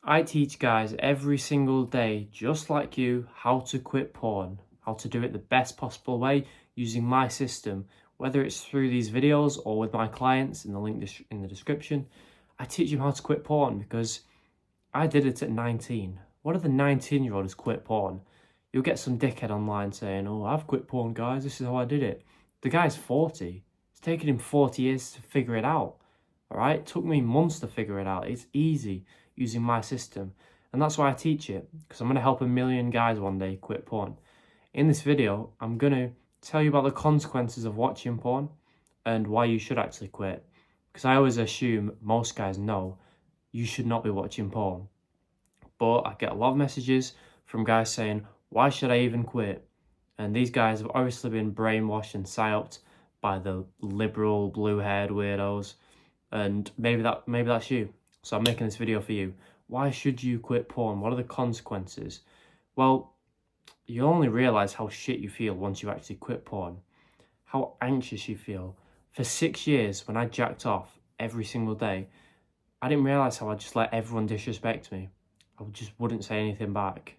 I teach guys every single day, just like you, how to quit porn, how to do it the best possible way using my system, whether it's through these videos or with my clients in the link in the description. I teach them how to quit porn because I did it at 19. What if the 19-year-olds quit porn? You'll get some dickhead online saying, "Oh, I've quit porn, guys. This is how I did it." The guy's 40. It's taken him 40 years to figure it out. All right? It took me months to figure it out. It's easy using my system. And that's why I teach it, because I'm going to help a million guys one day quit porn. In this video, I'm going to tell you about the consequences of watching porn and why you should actually quit. Because I always assume most guys know you should not be watching porn. But I get a lot of messages from guys saying, why should I even quit? And these guys have obviously been brainwashed and psyoped by the liberal blue-haired weirdos. And maybe that's you. So I'm making this video for you. Why should you quit porn? What are the consequences? Well, you'll only realize how shit you feel once you actually quit porn. How anxious you feel. For 6 years, when I jacked off every single day, I didn't realize how I just let everyone disrespect me. I just wouldn't say anything back.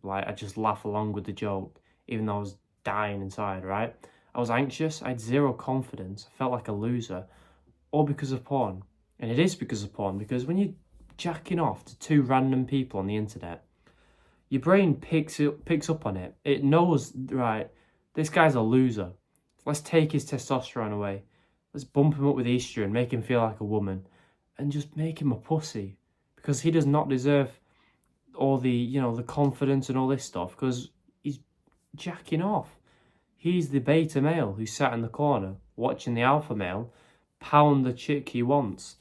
Like, I just laugh along with the joke, even though I was dying inside, right? I was anxious. I had zero confidence. I felt like a loser. All because of porn. And it is because of porn, because when you're jacking off to two random people on the internet, your brain picks up on it. It knows, right, this guy's a loser. Let's take his testosterone away. Let's bump him up with estrogen, make him feel like a woman, and just make him a pussy. Because he does not deserve all the, the confidence and all this stuff, because he's jacking off. He's the beta male who sat in the corner watching the alpha male pound the chick he wants.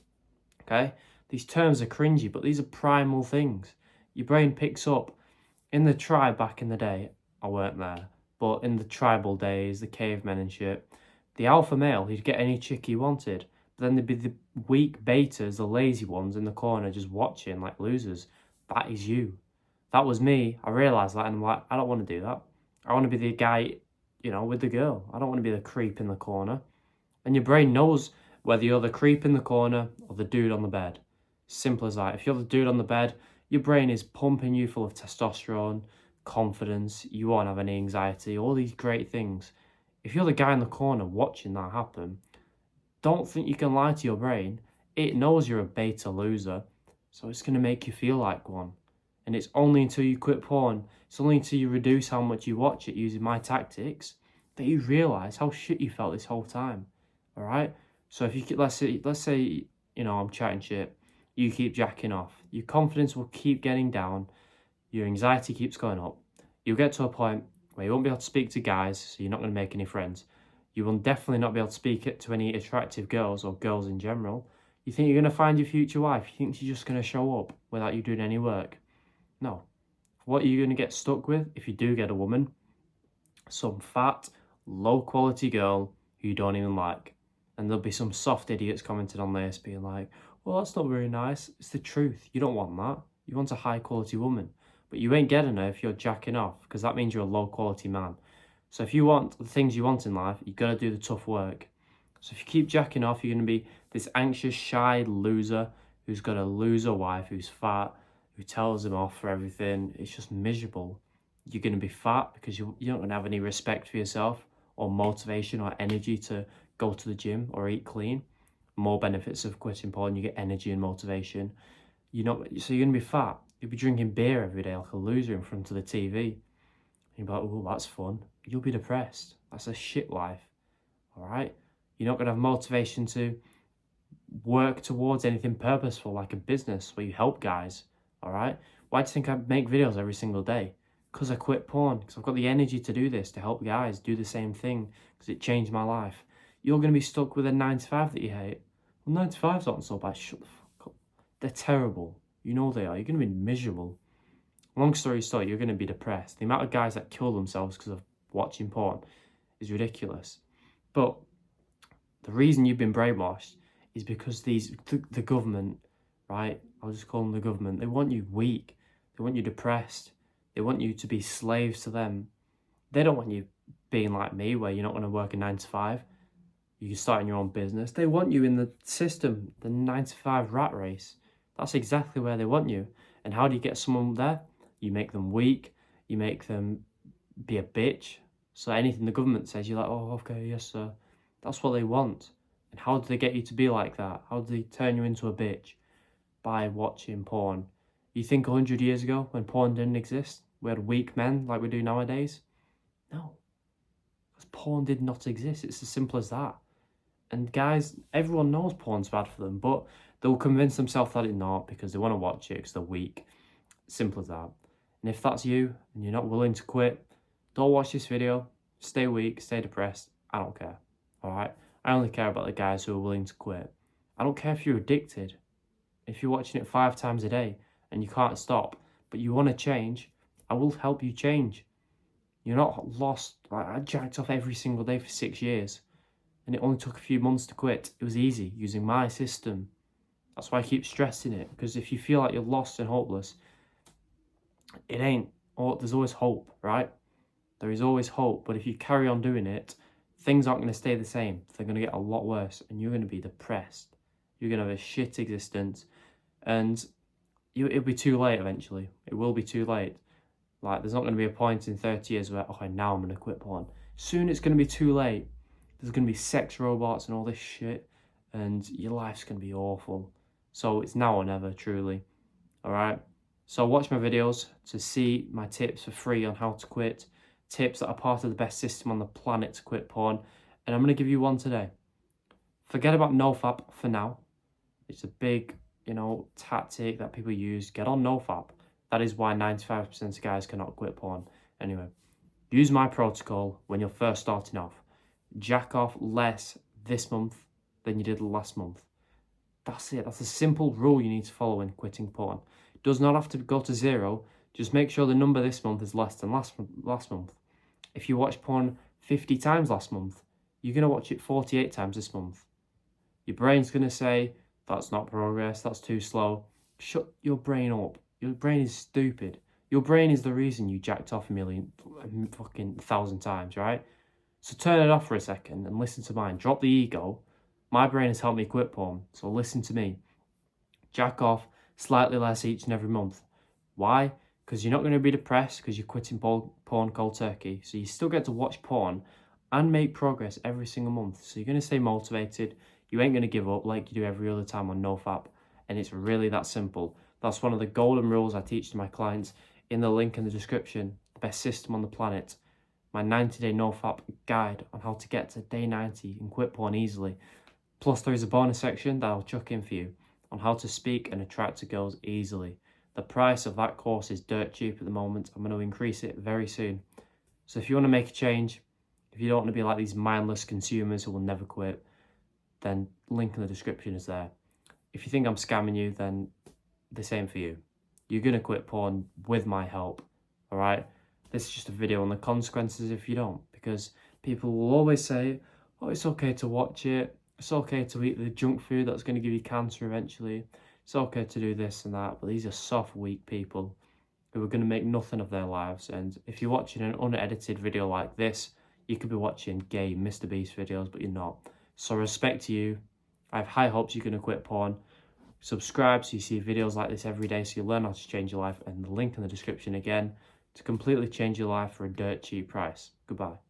Okay? These terms are cringy, but these are primal things. Your brain picks up. In the tribe back in the day, I weren't there, but in the tribal days, the cavemen and shit, the alpha male, he'd get any chick he wanted. But then there'd be the weak betas, the lazy ones in the corner just watching like losers. That is you. That was me. I realised that and I'm like, I don't want to do that. I want to be the guy, with the girl. I don't want to be the creep in the corner. And your brain knows whether you're the creep in the corner or the dude on the bed. Simple as that. If you're the dude on the bed, your brain is pumping you full of testosterone, confidence, you won't have any anxiety, all these great things. If you're the guy in the corner watching that happen, don't think you can lie to your brain. It knows you're a beta loser, so it's going to make you feel like one. And it's only until you quit porn, it's only until you reduce how much you watch it using my tactics, that you realise how shit you felt this whole time. All right? So if you let's say I'm chatting shit, you keep jacking off, your confidence will keep getting down, your anxiety keeps going up. You'll get to a point where you won't be able to speak to guys, so you're not going to make any friends. You will definitely not be able to speak to any attractive girls or girls in general. You think you're going to find your future wife? You think she's just going to show up without you doing any work? No. What are you going to get stuck with if you do get a woman? Some fat, low-quality girl who you don't even like. And there'll be some soft idiots commenting on this being like, well, that's not very nice. It's the truth. You don't want that. You want a high-quality woman. But you ain't getting her if you're jacking off, because that means you're a low-quality man. So if you want the things you want in life, you've got to do the tough work. So if you keep jacking off, you're going to be this anxious, shy loser who's got a loser wife, who's fat, who tells him off for everything. It's just miserable. You're going to be fat because you're not going to have any respect for yourself or motivation or energy to go to the gym or eat clean. More benefits of quitting porn, you get energy and motivation. So you're going to be fat. You'll be drinking beer every day like a loser in front of the TV. You'll be like, oh, that's fun. You'll be depressed. That's a shit life. All right? You're not going to have motivation to work towards anything purposeful like a business where you help guys. All right? Why do you think I make videos every single day? Because I quit porn. Because I've got the energy to do this, to help guys do the same thing. Because it changed my life. You're going to be stuck with a 9 to 5 that you hate. Well, 9 to 5's not so bad. Shut the fuck up. They're terrible. You know they are. You're going to be miserable. Long story short, you're going to be depressed. The amount of guys that kill themselves because of watching porn is ridiculous. But the reason you've been brainwashed is because the government, right? I'll just call them the government. They want you weak. They want you depressed. They want you to be slaves to them. They don't want you being like me, where you're not going to work a 9 to 5. You can start in your own business. They want you in the system, the 9 to 5 rat race. That's exactly where they want you. And how do you get someone there? You make them weak, you make them be a bitch. So anything the government says, you're like, oh, okay, yes, sir. That's what they want. And how do they get you to be like that? How do they turn you into a bitch? By watching porn. You think 100 years ago, when porn didn't exist, we had weak men like we do nowadays? No. Because porn did not exist. It's as simple as that. And guys, everyone knows porn's bad for them, but they'll convince themselves that it's not because they want to watch it because they're weak. Simple as that. And if that's you and you're not willing to quit, don't watch this video. Stay weak, stay depressed. I don't care. Alright? I only care about the guys who are willing to quit. I don't care if you're addicted. If you're watching it 5 times a day and you can't stop, but you want to change, I will help you change. You're not lost. Like, I jacked off every single day for 6 years. And it only took a few months to quit. It was easy, using my system. That's why I keep stressing it. Because if you feel like you're lost and hopeless, it ain't. Or there's always hope, right? There is always hope. But if you carry on doing it, things aren't going to stay the same. They're going to get a lot worse. And you're going to be depressed. You're going to have a shit existence. And it'll be too late eventually. It will be too late. Like, there's not going to be a point in 30 years where, okay, now I'm going to quit porn. Soon it's going to be too late. There's going to be sex robots and all this shit. And your life's going to be awful. So it's now or never, truly. Alright? So watch my videos to see my tips for free on how to quit. Tips that are part of the best system on the planet to quit porn. And I'm going to give you one today. Forget about NoFap for now. It's a big, tactic that people use. Get on NoFap. That is why 95% of guys cannot quit porn. Anyway, use my protocol when you're first starting off. Jack off less this month than you did last month. That's it. That's a simple rule you need to follow when quitting porn. It does not have to go to 0. Just make sure the number this month is less than last month. If you watched porn 50 times last month, you're going to watch it 48 times this month. Your brain's going to say, that's not progress, that's too slow. Shut your brain up. Your brain is stupid. Your brain is the reason you jacked off a fucking 1,000 times, right? So turn it off for a second and listen to mine. Drop the ego. My brain has helped me quit porn, so listen to me. Jack off slightly less each and every month. Why? Because you're not going to be depressed because you're quitting porn cold turkey. So you still get to watch porn and make progress every single month. So you're going to stay motivated. You ain't going to give up like you do every other time on NoFap. And it's really that simple. That's one of the golden rules I teach to my clients in the link in the description. The best system on the planet. My 90-day NoFap guide on how to get to day 90 and quit porn easily. Plus there is a bonus section that I'll chuck in for you on how to speak and attract to girls easily. The price of that course is dirt cheap at the moment. I'm going to increase it very soon. So if you want to make a change, if you don't want to be like these mindless consumers who will never quit, then link in the description is there. If you think I'm scamming you, then the same for you. You're going to quit porn with my help, alright? This is just a video on the consequences if you don't, because people will always say, oh, it's okay to watch it, it's okay to eat the junk food that's going to give you cancer eventually, it's okay to do this and that, but these are soft, weak people who are going to make nothing of their lives. And if you're watching an unedited video like this, you could be watching gay Mr. Beast videos, but you're not. So respect to you. I have high hopes you're going to quit porn. Subscribe so you see videos like this every day so you learn how to change your life, and the link in the description again to completely change your life for a dirt cheap price. Goodbye.